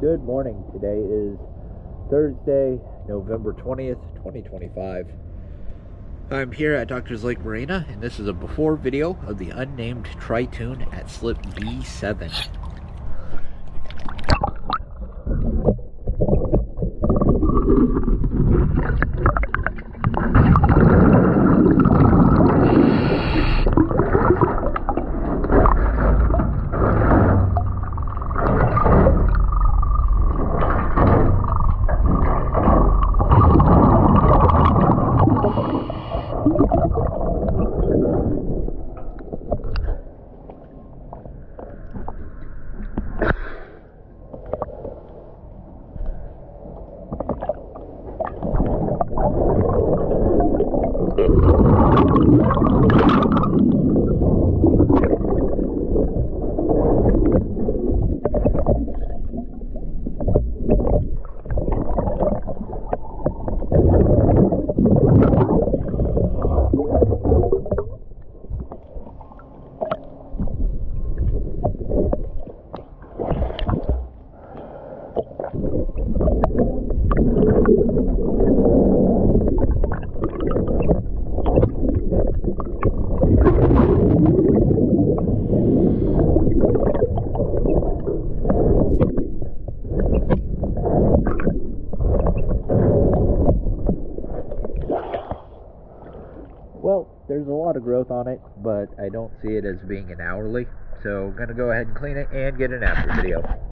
Good morning. Today is Thursday, November 20th, 2025. I'm here at Doctor's Lake Marina, and this is a before video of the unnamed Tritoon at slip B7. Well, there's a lot of growth on it, but I don't see it as being an hourly, so I'm going to go ahead and clean it and get an after video.